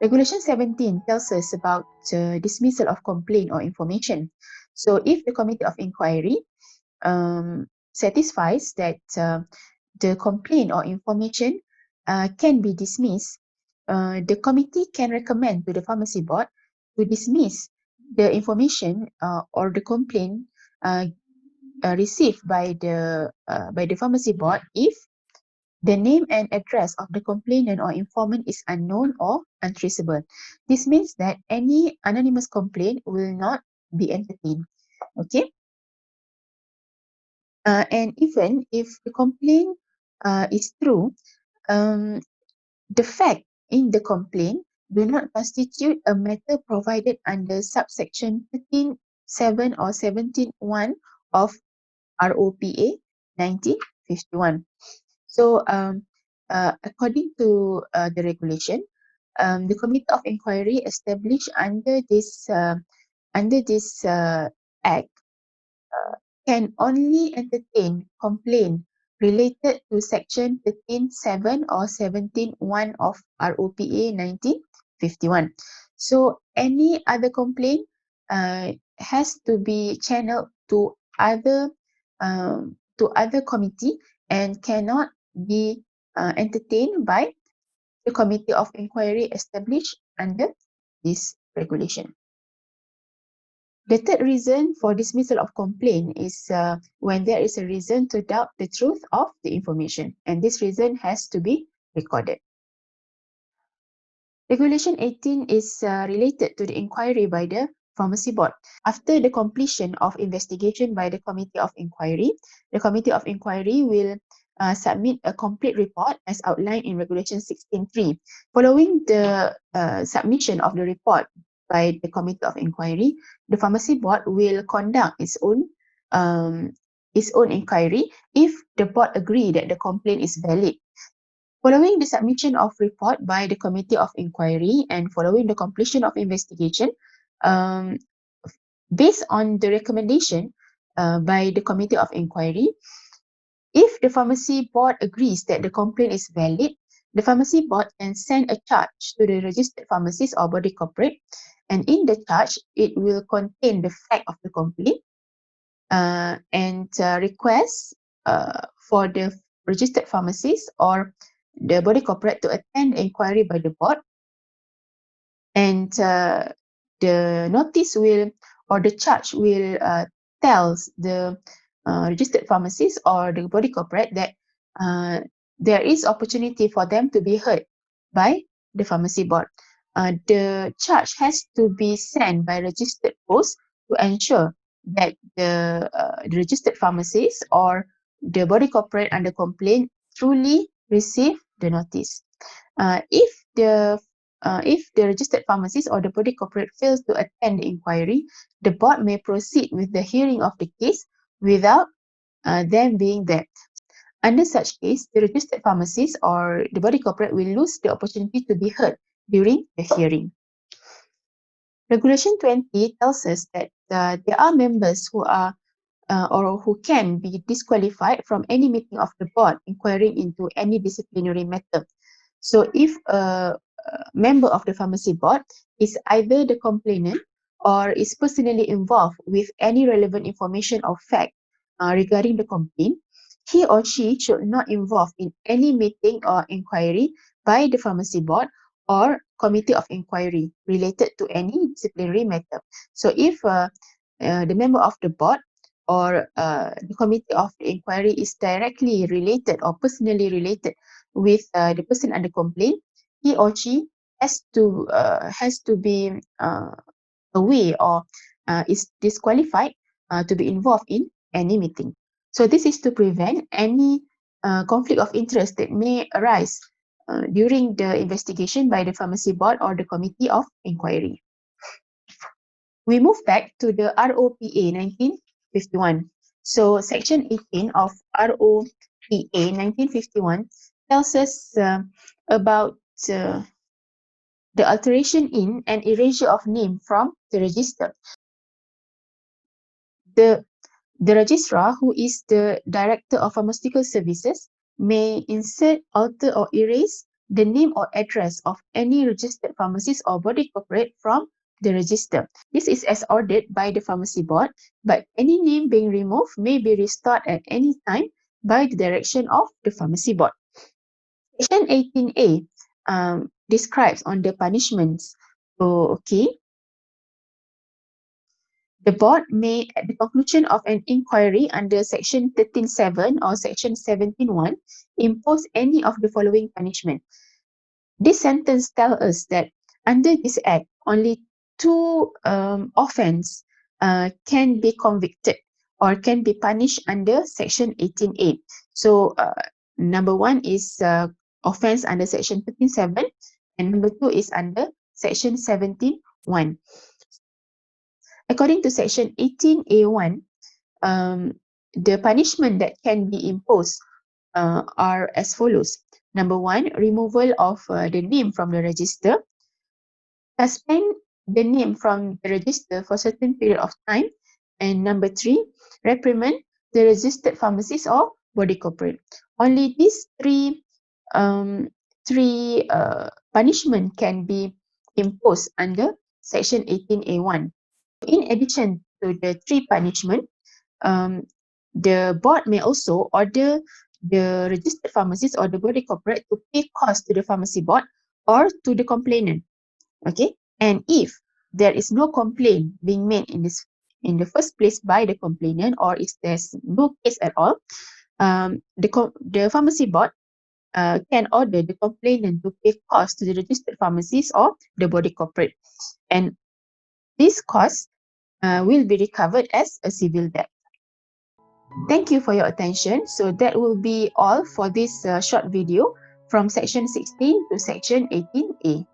Regulation 17 tells us about dismissal of complaint or information. So if the committee of inquiry satisfies that the complaint or information can be dismissed, the committee can recommend to the pharmacy board to dismiss the information or the complaint received by the pharmacy board if the name and address of the complainant or informant is unknown or untraceable. This means that any anonymous complaint will not be entertained. Okay. And even if the complaint is true, um, the fact in the complaint do not constitute a matter provided under subsection 13(7) or 17(1) of ROPA 1951. So, according to the regulation, the Committee of Inquiry established under this Act can only entertain complaint related to Section 13(7) or 17(1) of ROPA 1951. So, any other complaint has to be channeled to other committee and cannot be entertained by the Committee of Inquiry established under this regulation. The third reason for dismissal of complaint is when there is a reason to doubt the truth of the information, and this reason has to be recorded. Regulation 18 is related to the inquiry by the pharmacy board. After the completion of investigation by the Committee of Inquiry, the Committee of Inquiry will submit a complete report as outlined in Regulation 16(3). Following the submission of the report by the Committee of Inquiry, the Pharmacy Board will conduct its own inquiry if the board agree that the complaint is valid. Following the submission of report by the Committee of Inquiry and following the completion of investigation, based on the recommendation by the Committee of Inquiry, if the Pharmacy Board agrees that the complaint is valid, the Pharmacy Board can send a charge to the registered pharmacist or body corporate, and in the charge, it will contain the fact of the complaint and request for the registered pharmacist or the body corporate to attend the inquiry by the board, and the notice will or the charge will tells the registered pharmacist or the body corporate that there is opportunity for them to be heard by the pharmacy board. The charge has to be sent by registered post to ensure that the registered pharmacist or the body corporate under complaint truly receive the notice. If the registered pharmacist or the body corporate fails to attend the inquiry, the board may proceed with the hearing of the case without them being there. Under such case, the registered pharmacist or the body corporate will lose the opportunity to be heard during the hearing. Regulation 20 tells us that there are members who are or who can be disqualified from any meeting of the board inquiring into any disciplinary matter. So if a member of the pharmacy board is either the complainant or is personally involved with any relevant information or fact regarding the complaint, he or she should not involve in any meeting or inquiry by the pharmacy board or committee of inquiry related to any disciplinary matter. So if the member of the board or the committee of the inquiry is directly related or personally related with the person under complaint, he or she has to be away or is disqualified to be involved in any meeting. So this is to prevent any conflict of interest that may arise during the investigation by the pharmacy board or the committee of inquiry. We move back to the ROPA 1951. So Section 18 of ROPA 1951 tells us about the alteration in and erasure of name from the register. The registrar, who is the Director of Pharmaceutical Services, may insert, alter or erase the name or address of any registered pharmacist or body corporate from the register. This is as ordered by the pharmacy board, but any name being removed may be restored at any time by the direction of the pharmacy board. Section 18A describes on the punishments. So, okay. The board may, at the conclusion of an inquiry under Section 13.7 or Section 17.1, impose any of the following punishment. This sentence tells us that under this Act, only two offences can be convicted or can be punished under Section 18A. So, number one is offence under Section 13.7 and number two is under Section 17.1. According to Section 18A1, the punishment that can be imposed are as follows. Number one, removal of the name from the register. Suspend the name from the register for a certain period of time. And number three, reprimand the registered pharmacist or body corporate. Only these three punishment can be imposed under Section 18A1. In addition to the three punishment, the board may also order the registered pharmacist or the body corporate to pay costs to the pharmacy board or to the complainant. Okay, and if there is no complaint being made in the first place by the complainant, or if there's no case at all, the pharmacy board can order the complainant to pay costs to the registered pharmacist or the body corporate, and this cost will be recovered as a civil debt. Thank you for your attention. So that will be all for this short video from section 16 to section 18A.